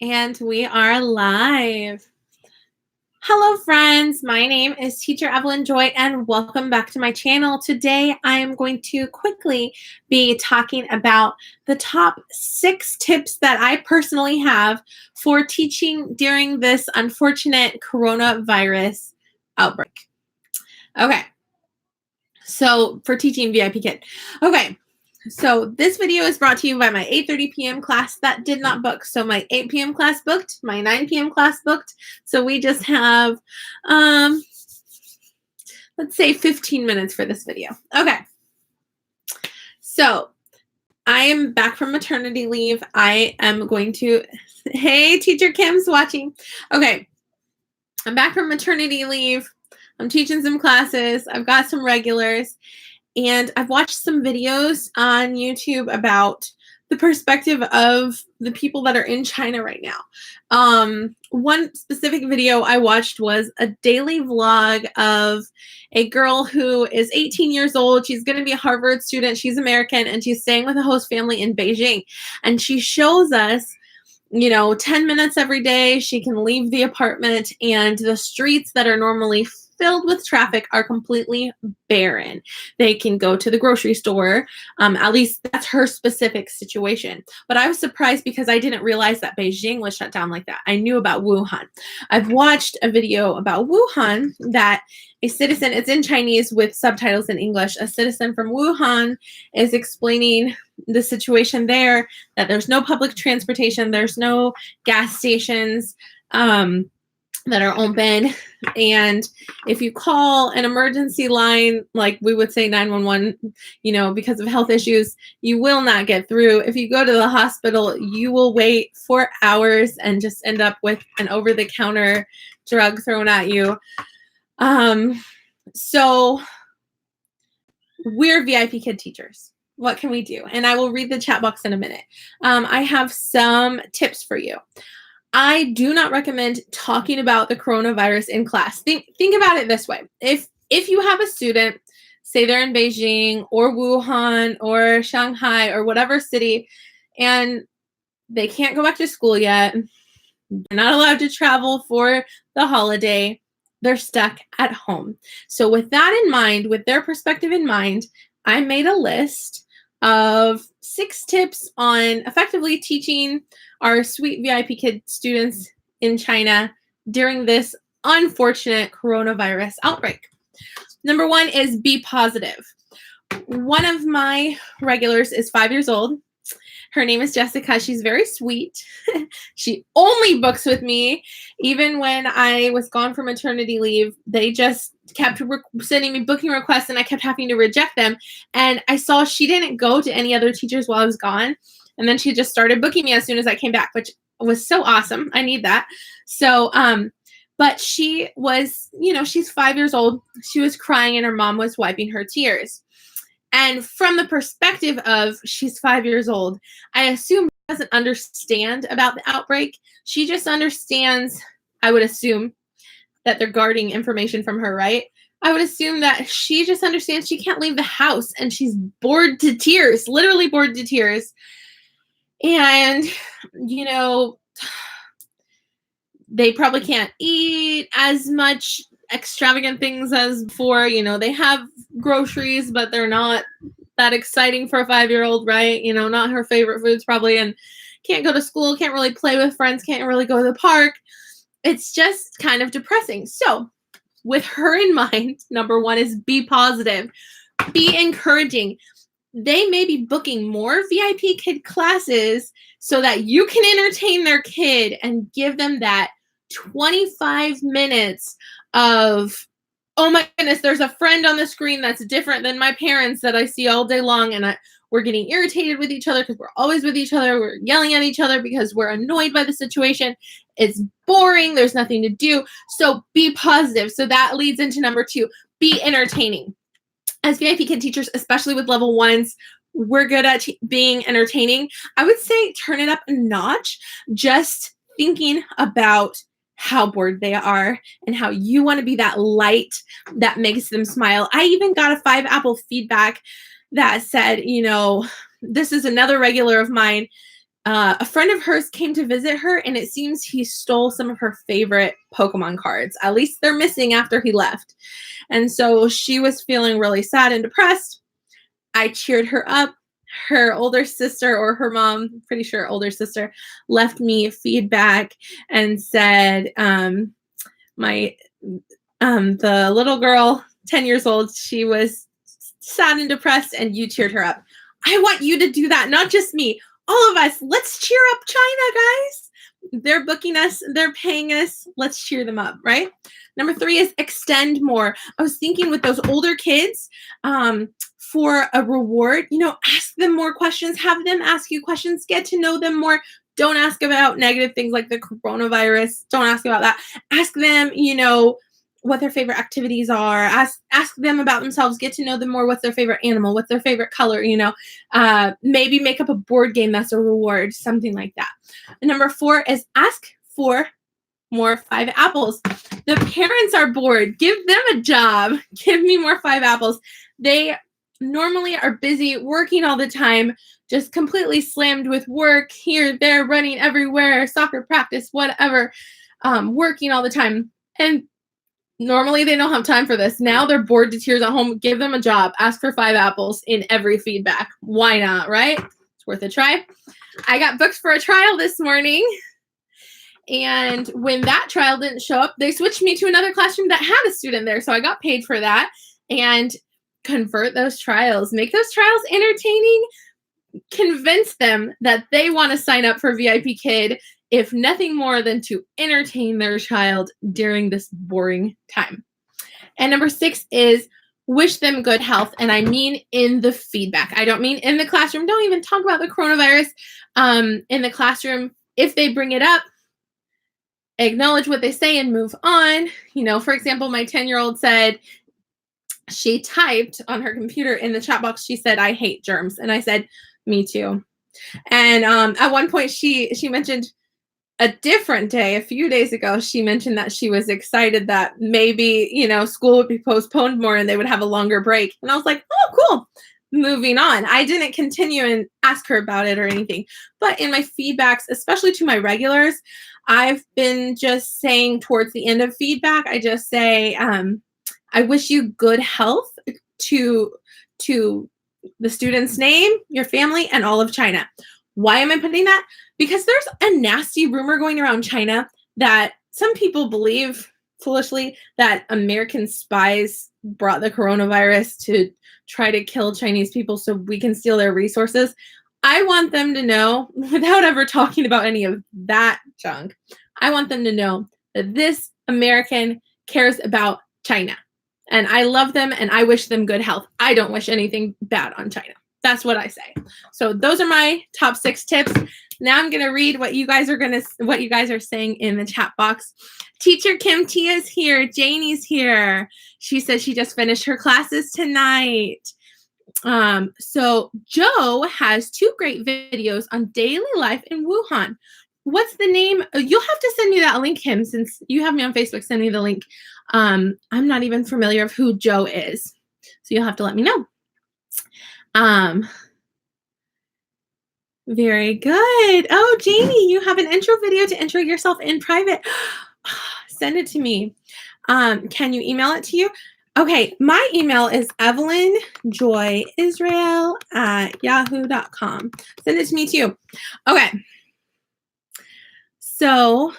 And we are live. Hello, friends. My name is Teacher Evelyn Joy, and welcome back to my channel. Today, I am going to quickly be talking about the top 6 tips that I personally have for teaching during this unfortunate coronavirus outbreak. Okay. So, for teaching VIPKID. Okay. So this video is brought to you by my 8:30 p.m. class that did not book. So my 8 p.m. class booked, my 9 p.m. class booked. So we just have, let's say 15 minutes for this video. Okay. So I am back from maternity leave. I am going to, hey, Teacher Kim's watching. Okay. I'm back from maternity leave. I'm teaching some classes. I've got some regulars. And I've watched some videos on YouTube about the perspective of the people that are in China right now. One specific video I watched was a daily vlog of a girl who is 18 years old. She's going to be a Harvard student. She's American, and she's staying with a host family in Beijing. And she shows us, 10 minutes every day, she can leave the apartment, and the streets that are normally filled with traffic are completely barren. They can go to the grocery store. At least that's her specific situation. But I was surprised because I didn't realize that Beijing was shut down like that. I knew about Wuhan. I've watched a video about Wuhan that a citizen, it's in Chinese with subtitles in English, a citizen from Wuhan is explaining the situation there, that there's no public transportation, there's no gas stations, that are open, and if you call an emergency line, like we would say 911, because of health issues, you will not get through. If you go to the hospital, you will wait 4 hours and just end up with an over-the-counter drug thrown at you. So we're VIPKID teachers. What can we do? And I will read the chat box in a minute. I have some tips for you. I do not recommend talking about the coronavirus in class. Think about it this way. If you have a student, say they're in Beijing or Wuhan or Shanghai or whatever city, and they can't go back to school yet, they're not allowed to travel for the holiday, they're stuck at home. So with that in mind, with their perspective in mind, I made a list of 6 tips on effectively teaching our sweet VIPKID students in China during this unfortunate coronavirus outbreak. Number 1 is be positive. One of my regulars is 5 years old. Her name is Jessica. She's very sweet. She only books with me. Even when I was gone for maternity leave, they just kept sending me booking requests, and I kept having to reject them. And I saw she didn't go to any other teachers while I was gone. And then she just started booking me as soon as I came back, which was so awesome. I need that. So, but she was, she's 5 years old. She was crying, and her mom was wiping her tears. And from the perspective of she's 5 years old, I assume she doesn't understand about the outbreak. She just understands, I would assume, that they're guarding information from her, right? I would assume that she just understands she can't leave the house, and she's bored to tears, literally bored to tears. And, they probably can't eat as much extravagant things as before. They have groceries, but they're not that exciting for a 5-year-old, right? Not her favorite foods probably, and can't go to school, can't really play with friends, can't really go to the park. It's just kind of depressing. So with her in mind, number 1 is be positive, be encouraging. They may be booking more VIPKID classes so that you can entertain their kid and give them that 25 minutes of, oh my goodness, there's a friend on the screen that's different than my parents that I see all day long, and we're getting irritated with each other because we're always with each other. We're yelling at each other because we're annoyed by the situation. It's boring. There's nothing to do. So be positive. So that leads into number 2, be entertaining. As VIPKID teachers, especially with level 1s, we're good at being entertaining. I would say turn it up a notch, just thinking about how bored they are and how you want to be that light that makes them smile. I even got a 5 Apple feedback that said, this is another regular of mine. a friend of hers came to visit her, and it seems he stole some of her favorite Pokemon cards. At least they're missing after he left. And so she was feeling really sad and depressed. I cheered her up. Her older sister, or her mom, pretty sure older sister, left me feedback and said, the little girl, 10 years old, she was sad and depressed, and you cheered her up. I want you to do that, not just me. All of us, let's cheer up China, guys. They're booking us, they're paying us. Let's cheer them up, right? Number 3 is extend more. I was thinking with those older kids, for a reward, ask them more questions, have them ask you questions, get to know them more. Don't ask about negative things like the coronavirus. Don't ask about that. Ask them, what their favorite activities are. Ask them about themselves. Get to know them more. What's their favorite animal? What's their favorite color? Maybe make up a board game that's a reward, something like that. And number 4 is ask for more 5 apples. The parents are bored. Give them a job. Give me more 5 apples. They normally are busy working all the time, just completely slammed with work here, there, running everywhere, soccer practice, whatever, working all the time. And normally they don't have time for this. Now they're bored to tears at home. Give them a job. Ask for 5 apples in every feedback. Why not, right? It's worth a try. I got booked for a trial this morning. And when that trial didn't show up, they switched me to another classroom that had a student there. So I got paid for that. And convert those trials. Make those trials entertaining. Convince them that they want to sign up for VIPKid, if nothing more than to entertain their child during this boring time. And number 6 is wish them good health. And I mean in the feedback. I don't mean in the classroom. Don't even talk about the coronavirus in the classroom. If they bring it up, acknowledge what they say and move on. For example, my 10-year-old said, she typed on her computer in the chat box, she said, I hate germs. And I said, me too. And at one point she mentioned a different day, a few days ago, she mentioned that she was excited that maybe, school would be postponed more and they would have a longer break. And I was like, oh, cool. Moving on. I didn't continue and ask her about it or anything. But in my feedbacks, especially to my regulars, I've been just saying towards the end of feedback, I just say, I wish you good health to the student's name, your family, and all of China. Why am I putting that? Because there's a nasty rumor going around China that some people believe foolishly that American spies brought the coronavirus to try to kill Chinese people so we can steal their resources. I want them to know, without ever talking about any of that junk, I want them to know that this American cares about China. And I love them and I wish them good health. I don't wish anything bad on China. That's what I say. So those are my top 6 tips. Now I'm going to read what you guys are saying in the chat box. Teacher Kim T is here. Janie's here. She says she just finished her classes tonight. So Joe has 2 great videos on daily life in Wuhan. What's the name? You'll have to send me that link, Kim, since you have me on Facebook. Send me the link. I'm not even familiar with who Joe is, so you'll have to let me know. Very good. Oh, Janie, you have an intro video to intro yourself in private. Send it to me. Can you email it to you? Okay, my email is evelynjoyisrael@yahoo.com. Send it to me too. Okay. So,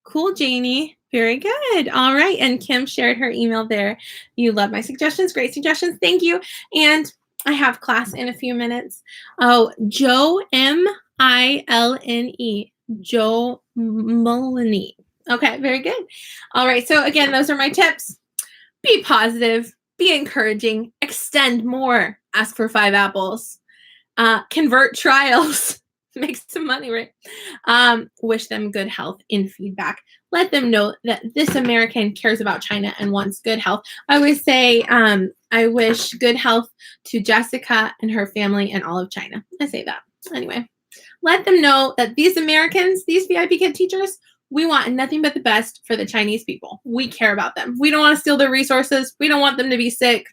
cool, Janie. Very good. All right. And Kim shared her email there. You love my suggestions. Great suggestions. Thank you. And I have class in a few minutes. Oh, Joe Milne. Joe Milne. Okay. Very good. All right. So again, those are my tips. Be positive. Be encouraging. Extend more. Ask for 5 apples. Convert trials. Make some money, right? Wish them good health in feedback. Let them know that this American cares about China and wants good health. I always say, I wish good health to Jessica and her family and all of China. I say that. Anyway, let them know that these Americans, these VIPKid teachers, we want nothing but the best for the Chinese people. We care about them. We don't want to steal their resources. We don't want them to be sick.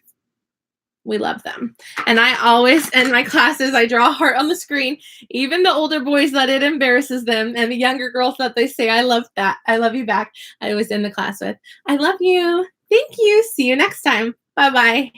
We love them. And I always end my classes, I draw a heart on the screen. Even the older boys that it embarrasses them, and the younger girls that they say, I love that. I love you back. I always end the class with, I love you. Thank you. See you next time. Bye-bye.